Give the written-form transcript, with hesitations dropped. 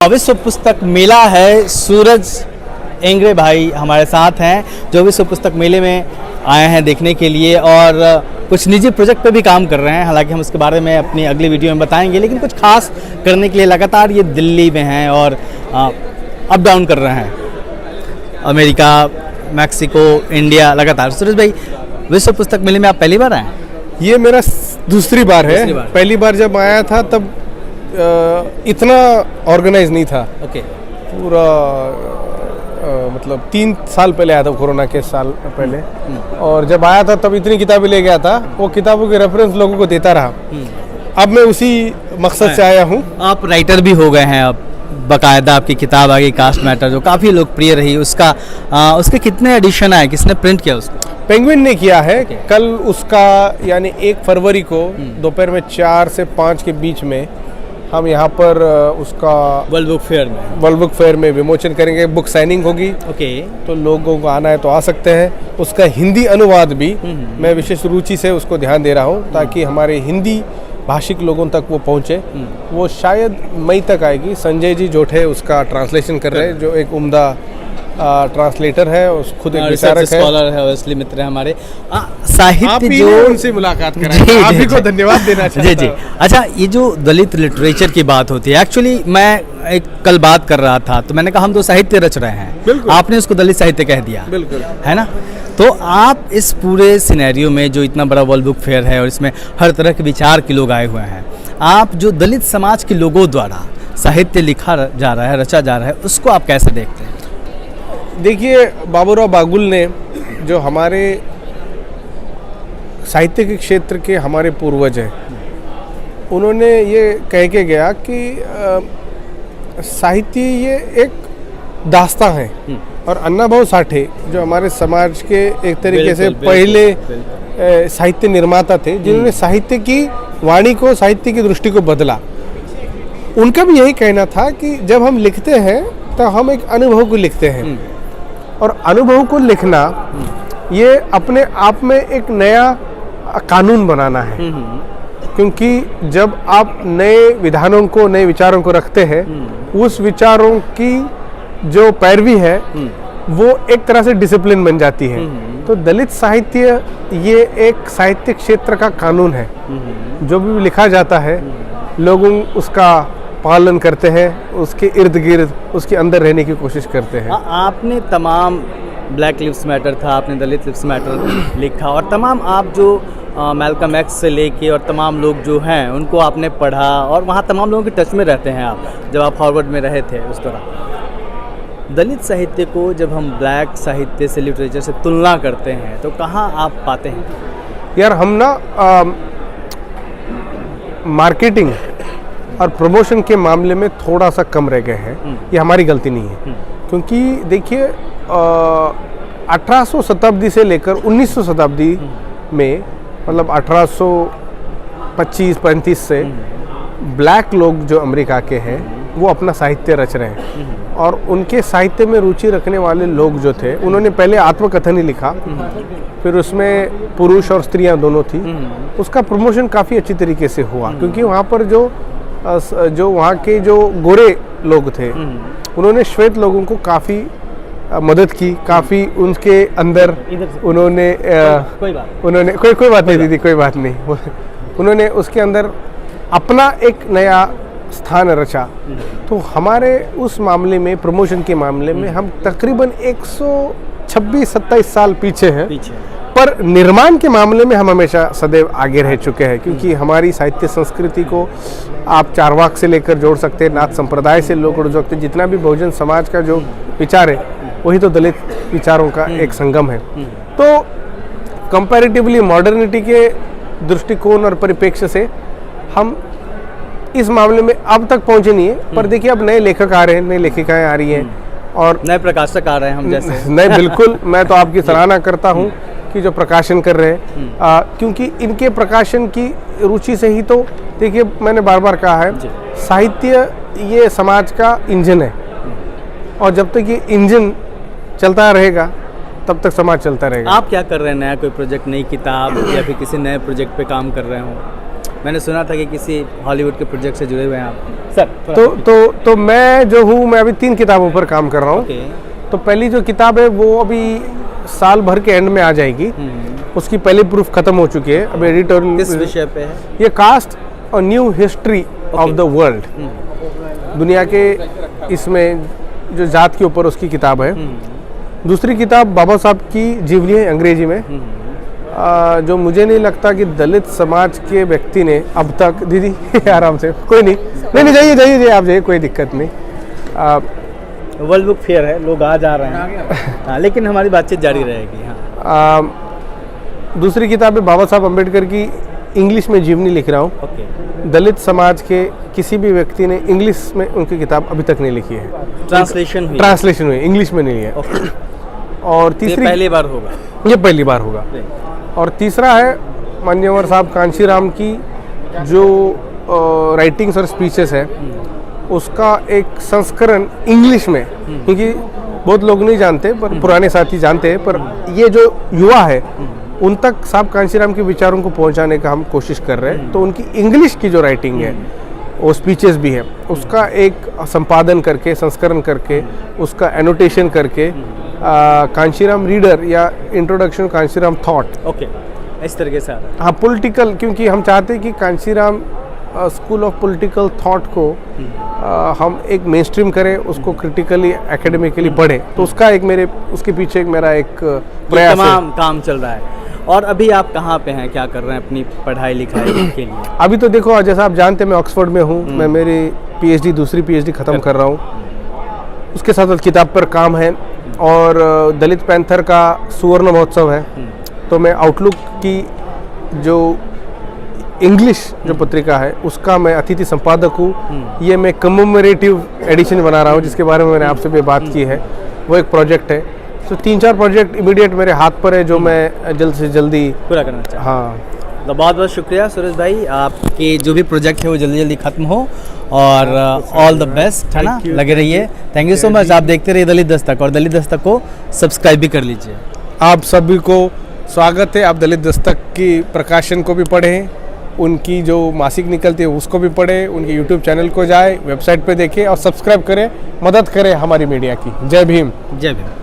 विश्व पुस्तक मेला है। सूरज एंगरे भाई हमारे साथ हैं जो विश्व पुस्तक मेले में आए हैं देखने के लिए और कुछ निजी प्रोजेक्ट पे भी काम कर रहे हैं। हालांकि हम उसके बारे में अपनी अगली वीडियो में बताएंगे, लेकिन कुछ खास करने के लिए लगातार ये दिल्ली में हैं और अप डाउन कर रहे हैं, अमेरिका, मैक्सिको, इंडिया लगातार। सूरज भाई, विश्व पुस्तक मेले में आप पहली बार आए? ये मेरा दूसरी बार है। पहली बार जब आया था तब इतना ऑर्गेनाइज नहीं था। ओके। पूरा मतलब 3 साल पहले आया था, कोरोना के साल पहले। और जब आया था तब इतनी किताबें ले गया था, वो किताबों के रेफरेंस लोगों को देता रहा। अब मैं उसी मकसद से आया हूँ। आप राइटर भी हो गए हैं अब, बाकायदा आपकी किताब आ गई कास्ट मैटर जो काफ़ी लोकप्रिय रही। उसके कितने एडिशन आए, किसने प्रिंट किया उसको? पेंगुइन ने किया है। कल उसका यानी 1 फरवरी को दोपहर में 4 से 5 के बीच में हम यहाँ पर उसका वर्ल्ड बुक फेयर में विमोचन करेंगे। बुक साइनिंग होगी। ओके। तो लोगों को आना है तो आ सकते हैं। उसका हिंदी अनुवाद भी मैं विशेष रुचि से उसको ध्यान दे रहा हूँ ताकि हमारे हिंदी भाषिक लोगों तक वो पहुँचे। वो शायद मई तक आएगी। संजय जी जोठे उसका ट्रांसलेशन कर रहे हैं, जो एक उम्दा ट्रांसलेटर है, उस खुद एक विचारक स्कॉलर है, असली मित्र है हमारे। साहित्य जो उनसे मुलाकात कराई, आप ही को धन्यवाद देना चाहता जी। अच्छा, ये जो दलित लिटरेचर की बात होती है, एक्चुअली मैं एक कल बात कर रहा था तो मैंने कहा हम तो साहित्य रच रहे हैं, आपने उसको दलित साहित्य कह दिया। बिल्कुल, है ना? तो आप इस पूरे सिनेरियो में जो इतना बड़ा वर्ल्ड बुक फेयर है और इसमें हर तरह के विचार के लोग आए हुए हैं, आप जो दलित समाज के लोगों द्वारा साहित्य लिखा जा रहा है, रचा जा रहा है, उसको आप कैसे देखते हैं? देखिए, बाबूराव बागुल ने जो हमारे साहित्य के क्षेत्र के हमारे पूर्वज हैं, उन्होंने ये कह के गया कि साहित्य ये एक दास्तां है। और अन्नाभाऊ साठे जो हमारे समाज के एक तरीके से पहले साहित्य निर्माता थे, जिन्होंने साहित्य की वाणी को, साहित्य की दृष्टि को बदला, उनका भी यही कहना था कि जब हम लिखते हैं तो हम एक अनुभव को लिखते हैं। और अनुभव को लिखना ये अपने आप में एक नया कानून बनाना है। क्योंकि जब आप नए विधानों को, नए विचारों को रखते हैं, उस विचारों की जो पैरवी है वो एक तरह से डिसिप्लिन बन जाती है। तो दलित साहित्य ये एक साहित्य क्षेत्र का कानून है। जो भी लिखा जाता है लोग उसका पालन करते हैं, उसके इर्द गिर्द, उसके अंदर रहने की कोशिश करते हैं। आपने तमाम ब्लैक लिव्स मैटर था, आपने दलित लिव्स मैटर लिखा और तमाम आप जो मैल्कम एक्स से लेके और तमाम लोग जो हैं उनको आपने पढ़ा और वहाँ तमाम लोगों के टच में रहते हैं आप, जब आप हार्वर्ड में रहे थे उस दौरान। दलित साहित्य को जब हम ब्लैक साहित्य से, लिटरेचर से तुलना करते हैं तो कहाँ आप पाते हैं? यार, हम ना मार्केटिंग और प्रमोशन के मामले में थोड़ा सा कम रह गए हैं। ये हमारी गलती नहीं है। क्योंकि देखिए, 1800 शताब्दी से लेकर 1900 शताब्दी में, मतलब 1825-35 से ब्लैक लोग जो अमेरिका के हैं वो अपना साहित्य रच रहे हैं। और उनके साहित्य में रुचि रखने वाले लोग जो थे, उन्होंने पहले आत्मकथन ही लिखा, फिर उसमें पुरुष और स्त्रियां दोनों थी। उसका प्रमोशन काफ़ी अच्छी तरीके से हुआ, क्योंकि वहाँ पर जो वहाँ के जो गोरे लोग थे, उन्होंने श्वेत लोगों को काफ़ी मदद की, काफ़ी उनके अंदर उन्होंने कोई बात नहीं दीदी, कोई बात नहीं, उन्होंने उसके अंदर अपना एक नया स्थान रचा। तो हमारे उस मामले में, प्रमोशन के मामले में, हम तकरीबन 126-27 साल पीछे हैं। पर निर्माण के मामले में हम हमेशा सदैव आगे रह चुके हैं। क्योंकि हमारी साहित्य संस्कृति को आप चारवाक से लेकर जोड़ सकते हैं, नाथ संप्रदाय से लोग जोड़ सकते हैं। जितना भी बहुजन समाज का जो विचार है वही तो दलित विचारों का एक संगम है। तो कंपैरेटिवली मॉडर्निटी के दृष्टिकोण और परिप्रेक्ष्य से हम इस मामले में अब तक पहुंचे नहीं है। पर देखिए, अब नए लेखक आ रहे हैं, नई लेखिकाएं आ रही हैं और नए प्रकाशक आ रहे हैं हम जैसे। नहीं, बिल्कुल, मैं तो आपकी सराहना करता हूं कि जो प्रकाशन कर रहे हैं, क्योंकि इनके प्रकाशन की रुचि से ही तो, देखिए, मैंने बार बार कहा है, साहित्य ये समाज का इंजन है। और जब तक ये इंजन चलता रहेगा तब तक समाज चलता रहेगा। आप क्या कर रहे हैं? नया कोई प्रोजेक्ट, नई किताब या फिर किसी नए प्रोजेक्ट पे काम कर रहे हो? मैंने सुना था कि किसी हॉलीवुड के प्रोजेक्ट से जुड़े हुए हैं आप सर। तो मैं जो हूँ, मैं अभी 3 किताबों पर काम कर रहा हूँ। ओके। तो पहली जो किताब है वो अभी साल भर के एंड में आ जाएगी। उसकी पहली प्रूफ खत्म हो चुकी है। अब एडिटर किस विषय पे है? ये कास्ट और new history of the world, दुनिया के इसमें जो जात के ऊपर उसकी किताब है। दूसरी किताब बाबा साहब की जीवनी है अंग्रेजी में, जो मुझे नहीं लगता कि दलित समाज के व्यक्ति ने अब तक, दीदी आराम से, कोई नहीं जाइए आप जाइए, कोई दिक्कत नहीं। वर्ल्ड बुक फेयर है, लोग आ जा रहे हैं। हाँ, लेकिन हमारी बातचीत जारी रहेगी। हाँ। दूसरी किताब है बाबा साहब अम्बेडकर की, इंग्लिश में जीवनी लिख रहा हूँ। ओके। दलित समाज के किसी भी व्यक्ति ने इंग्लिश में उनकी किताब अभी तक नहीं लिखी है। ट्रांसलेशन हुई, इंग्लिश में नहीं है। और तीसरी, पहली बार होगा ये पहली बार होगा। और तीसरा है मान्यवर साहब कांशीराम की जो राइटिंग्स और स्पीचेस है, उसका एक संस्करण इंग्लिश में, क्योंकि बहुत लोग नहीं जानते पर पुराने साथी जानते हैं, पर ये जो युवा है उन तक साहब कांशीराम के विचारों को पहुंचाने का हम कोशिश कर रहे हैं। तो उनकी इंग्लिश की जो राइटिंग है, वो स्पीचेस भी है, उसका एक संपादन करके, संस्करण करके, उसका एनोटेशन करके, कांशीराम रीडर या इंट्रोडक्शन कांशीराम थॉट, ओके, इस तरीके से। हाँ, पॉलिटिकल, क्योंकि हम चाहते हैं कि Kanshiram school of political thought को हम एक मेन स्ट्रीम करें, उसको क्रिटिकली एकेडमिकली पढ़ें। तो उसका एक उसके पीछे एक मेरा एक प्रयास तमाम काम चल रहा है। और अभी आप कहाँ पे हैं, क्या कर रहे हैं अपनी पढ़ाई लिखाई के लिए? अभी तो देखो, जैसा आप जानते हैं मैं ऑक्सफोर्ड में हूँ। मैं मेरी पीएचडी, दूसरी पीएचडी ख़त्म कर रहा हूँ। उसके साथ साथ किताब पर काम है। और दलित पैंथर का सुवर्ण महोत्सव है, तो मैं आउटलुक की जो इंग्लिश जो पत्रिका है उसका मैं अतिथि संपादक हूँ। ये मैं कमेमोरेटिव एडिशन बना रहा हूँ, जिसके बारे में मैंने आपसे भी बात की है। वो एक प्रोजेक्ट है। तो 3-4 प्रोजेक्ट इमीडिएट मेरे हाथ पर है, जो मैं जल्द से जल्दी पूरा करना चाहता हूँ। हाँ, तो बहुत बहुत शुक्रिया सुरेश भाई, आपके जो भी प्रोजेक्ट है वो जल्दी जल्दी खत्म हो, और ऑल द बेस्ट, है ना, लगे रहिए। Thank you so much. आप देखते रहिए दलित दस्तक, और दलित दस्तक को सब्सक्राइब भी कर लीजिए। आप सभी को स्वागत है। आप दलित दस्तक की प्रकाशन को भी पढ़ें, उनकी जो मासिक निकलती है उसको भी पढ़ें, उनके यूट्यूब चैनल को जाए, वेबसाइट पे देखें और सब्सक्राइब करें, मदद करें हमारी मीडिया की। जय भीम। जय भीम।